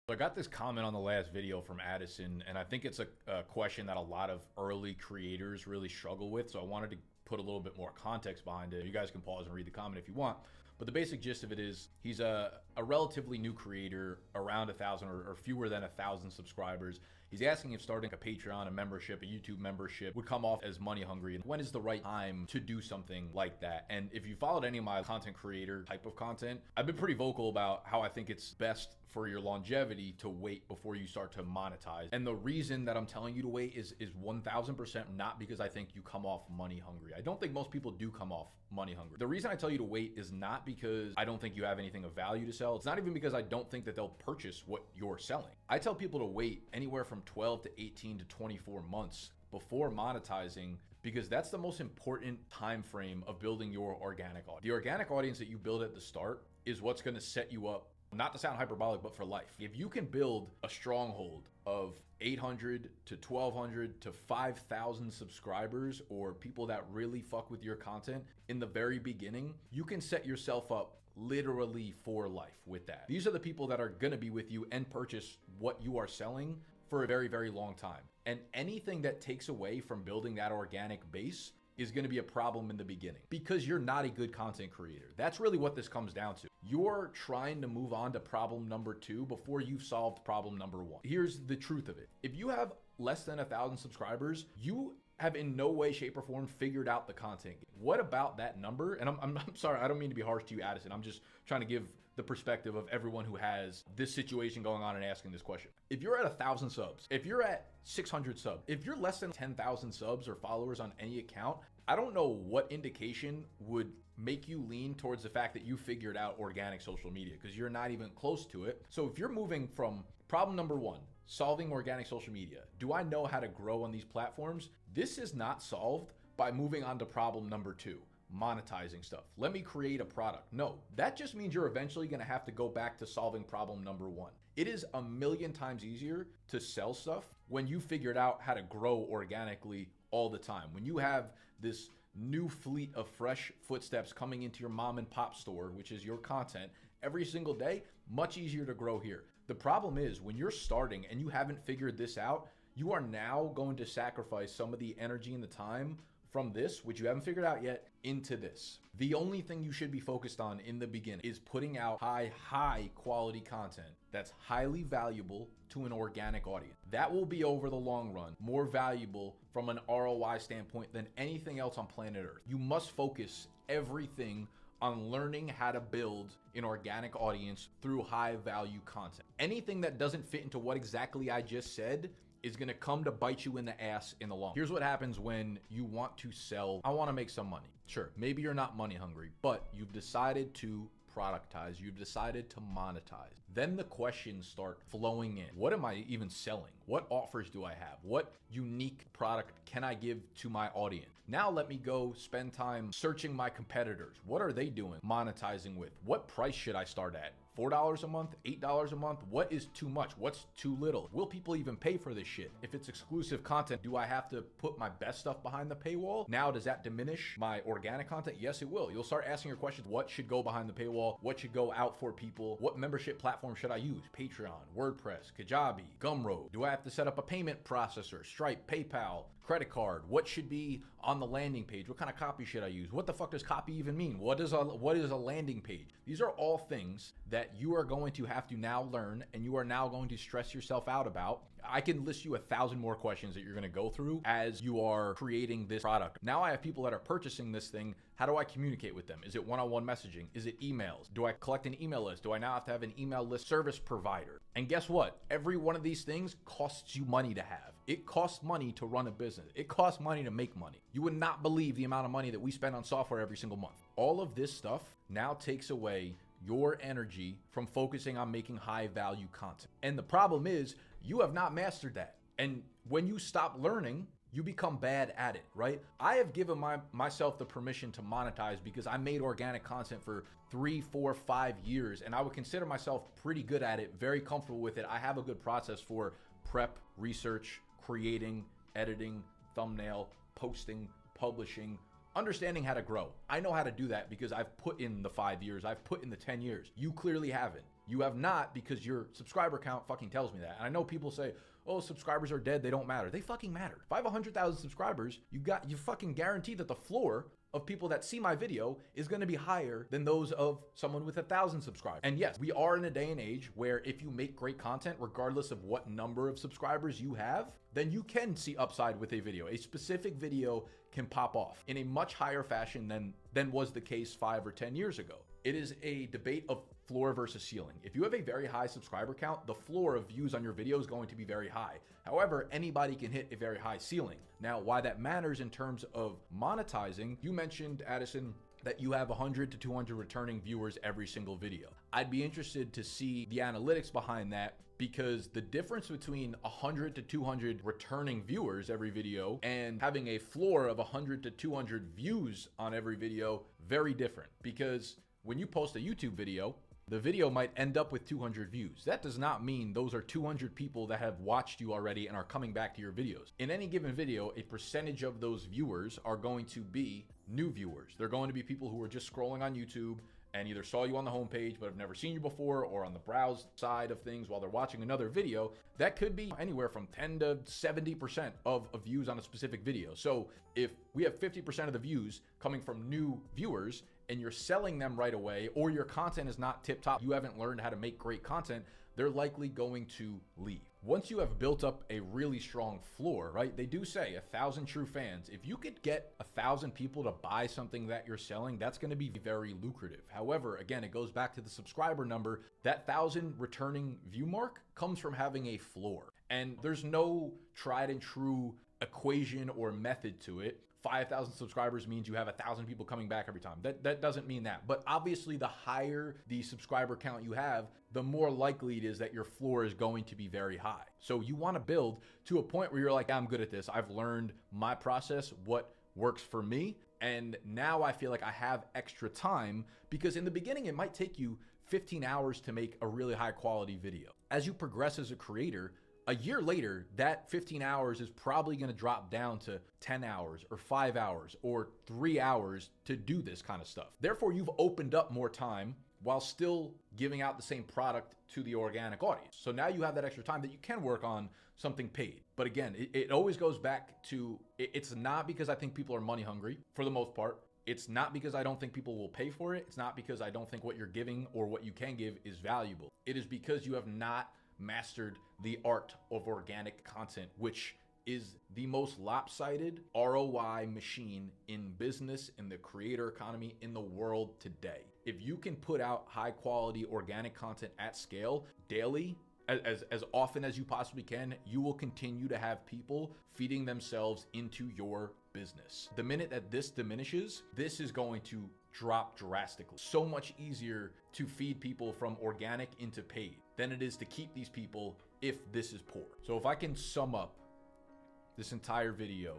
So I got this comment on the last video from Addison, and I think it's a question that a lot of early creators really struggle with. So I wanted to put a little bit more context behind it. You guys can pause and read the comment if you want. But the basic gist of it is he's a relatively new creator, around 1,000 or fewer than 1,000 subscribers. He's asking if starting a Patreon, a membership, a YouTube membership would come off as money hungry. And when is the right time to do something like that? And if you followed any of my content creator type of content, I've been pretty vocal about how I think it's best for your longevity to wait before you start to monetize. And the reason that I'm telling you to wait is 1000% not because I think you come off money hungry. I don't think most people do come off money hungry. The reason I tell you to wait is not because I don't think you have anything of value to sell. It's not even because I don't think that they'll purchase what you're selling. I tell people to wait anywhere from 12 to 18 to 24 months before monetizing, because that's the most important time frame of building your organic audience. The organic audience that you build at the start is what's going to set you up, not to sound hyperbolic, but for life. If you can build a stronghold of 800 to 1,200 to 5,000 subscribers, or people that really fuck with your content in the very beginning, you can set yourself up literally for life with that. These are the people that are going to be with you and purchase what you are selling for a very, very long time. And anything that takes away from building that organic base is going to be a problem in the beginning because you're not a good content creator. That's really what this comes down to. You're trying to move on to problem number 2 before you've solved problem number 1. Here's the truth of it. If you have less than 1,000 subscribers, you have in no way, shape, or form figured out the content game. What about that number? And I'm sorry, I don't mean to be harsh to you, Addison. I'm just trying to give the perspective of everyone who has this situation going on and asking this question. If you're at 1,000 subs, if you're at 600 subs, if you're less than 10,000 subs or followers on any account, I don't know what indication would make you lean towards the fact that you figured out organic social media, because you're not even close to it. So if you're moving from problem number 1, solving organic social media, do I know how to grow on these platforms? This is not solved by moving on to problem number 2, monetizing stuff. Let me create a product. No, that just means you're eventually going to have to go back to solving problem number 1. It is a million times easier to sell stuff when you figured out how to grow organically all the time. When you have this new fleet of fresh footsteps coming into your mom and pop store, which is your content, every single day, much easier to grow here. The problem is when you're starting and you haven't figured this out, you are now going to sacrifice some of the energy and the time from this, which you haven't figured out yet, into this. The only thing you should be focused on in the beginning is putting out high quality content that's highly valuable to an organic audience. That will be, over the long run, more valuable from an ROI standpoint than anything else on planet Earth. You must focus everything on learning how to build an organic audience through high value content. Anything that doesn't fit into what exactly I just said is going to come to bite you in the ass in the long run. Here's what happens when you want to sell. I want to make some money. Sure, maybe you're not money hungry, but you've decided to productize, you've decided to monetize. Then the questions start flowing in. What am I even selling? What offers do I have? What unique product can I give to my audience? Now let me go spend time searching my competitors. What are they doing monetizing with? What price should I start at? $4 a month, $8 a month? What is too much? What's too little? Will people even pay for this shit? If it's exclusive content, do I have to put my best stuff behind the paywall? Now, does that diminish my organic content? Yes, it will. You'll start asking your questions. What should go behind the paywall? What should go out for people? What membership platform should I use? Patreon, WordPress, Kajabi, Gumroad. Do I have to set up a payment processor? Stripe, PayPal, credit card? What should be on the landing page? What kind of copy should I use? What the fuck does copy even mean? What is a landing page? These are all things that you are going to have to now learn, and you are now going to stress yourself out about. I can list you 1,000 more questions that you're going to go through as you are creating this product. Now I have people that are purchasing this thing. How do I communicate with them? Is it one-on-one messaging? Is it emails? Do I collect an email list? Do I now have to have an email list service provider? And guess what? Every one of these things costs you money to have. It costs money to run a business. It costs money to make money. You would not believe the amount of money that we spend on software every single month. All of this stuff now takes away your energy from focusing on making high value content. And the problem is you have not mastered that. And when you stop learning, you become bad at it, right? I have given myself the permission to monetize because I made organic content for 3, 4, 5 years, and I would consider myself pretty good at it, very comfortable with it. I have a good process for prep, research, creating, editing, thumbnail, posting, publishing, understanding how to grow. I know how to do that because I've put in the 5 years, I've put in the 10 years. You clearly haven't. You have not, because your subscriber count fucking tells me that. And I know people say, oh, subscribers are dead, they don't matter. They fucking matter. If I have 100,000 subscribers, you fucking guarantee that the floor of people that see my video is going to be higher than those of someone with 1,000 subscribers. And yes, we are in a day and age where if you make great content, regardless of what number of subscribers you have, then you can see upside with a video. A specific video can pop off in a much higher fashion than was the case 5 or 10 years ago. It is a debate of floor versus ceiling. If you have a very high subscriber count, the floor of views on your video is going to be very high. However, anybody can hit a very high ceiling. Now, why that matters in terms of monetizing, you mentioned, Addison, that you have 100 to 200 returning viewers every single video. I'd be interested to see the analytics behind that, because the difference between 100 to 200 returning viewers every video and having a floor of 100 to 200 views on every video, very different. Because when you post a YouTube video, the video might end up with 200 views. That does not mean those are 200 people that have watched you already and are coming back to your videos. In any given video, a percentage of those viewers are going to be new viewers. They're going to be people who are just scrolling on YouTube and either saw you on the homepage but have never seen you before, or on the browse side of things while they're watching another video. That could be anywhere from 10 to 70% of views on a specific video. So if we have 50% of the views coming from new viewers, and you're selling them right away, or your content is not tip top, you haven't learned how to make great content, they're likely going to leave. Once you have built up a really strong floor, right? They do say 1,000 true fans. If you could get 1,000 people to buy something that you're selling, that's going to be very lucrative. However, again, it goes back to the subscriber number. That 1,000 returning view mark comes from having a floor. And there's no tried and true equation or method to it. 5,000 subscribers means you have 1,000 people coming back every time. That doesn't mean that. But obviously, the higher the subscriber count you have, the more likely it is that your floor is going to be very high. So you want to build to a point where you're like, I'm good at this. I've learned my process, what works for me. And now I feel like I have extra time, because in the beginning, it might take you 15 hours to make a really high quality video. As you progress as a creator, a year later, that 15 hours is probably going to drop down to 10 hours or 5 hours or 3 hours to do this kind of stuff. Therefore, you've opened up more time while still giving out the same product to the organic audience. So now you have that extra time that you can work on something paid. But again, it always goes back to, it's not because I think people are money hungry for the most part. It's not because I don't think people will pay for it. It's not because I don't think what you're giving or what you can give is valuable. It is because you have not mastered the art of organic content, which is the most lopsided ROI machine in business, in the creator economy, in the world today. If you can put out high quality organic content at scale daily, as often as you possibly can, you will continue to have people feeding themselves into your business. The minute that this diminishes, this is going to drop drastically. So much easier to feed people from organic into paid than it is to keep these people if this is poor. So if I can sum up this entire video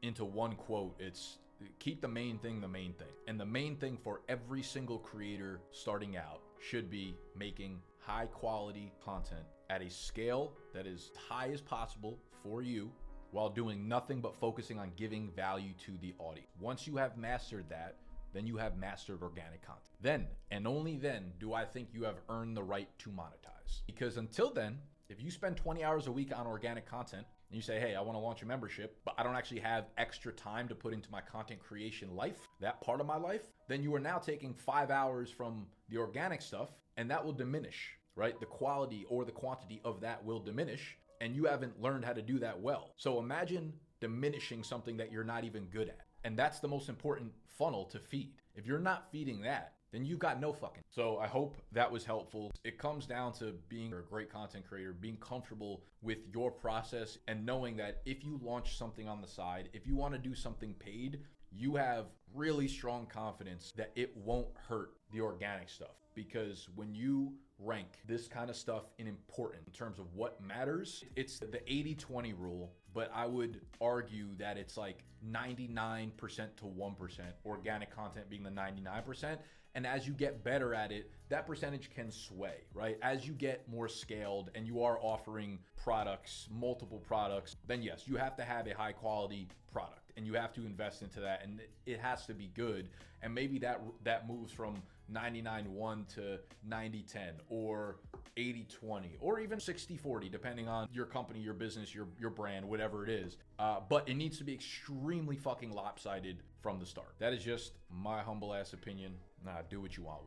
into one quote, it's keep the main thing the main thing. And the main thing for every single creator starting out should be making high quality content at a scale that is high as possible for you, while doing nothing but focusing on giving value to the audience. Once you have mastered that, then you have mastered organic content. Then, and only then, do I think you have earned the right to monetize. Because until then, if you spend 20 hours a week on organic content, and you say, hey, I want to launch a membership, but I don't actually have extra time to put into my content creation life, that part of my life, then you are now taking 5 hours from the organic stuff, and that will diminish, right? The quality or the quantity of that will diminish, and you haven't learned how to do that well. So imagine diminishing something that you're not even good at. And that's the most important funnel to feed. If you're not feeding that, then you've got no fucking. So I hope that was helpful. It comes down to being a great content creator, being comfortable with your process, and knowing that if you launch something on the side, if you want to do something paid, you have really strong confidence that it won't hurt the organic stuff. Because when you rank this kind of stuff in important in terms of what matters, it's the 80-20 rule, but I would argue that it's like 99% to 1%, organic content being the 99%. And as you get better at it, that percentage can sway, right? As you get more scaled and you are offering products, multiple products, then yes, you have to have a high quality product and you have to invest into that, and it has to be good. And maybe that moves from 99-1 to 90-10 or 80-20 or even 60-40, depending on your company, your business, your brand, whatever it is. But it needs to be extremely fucking lopsided from the start. That is just my humble ass opinion. Nah, do what you want with it.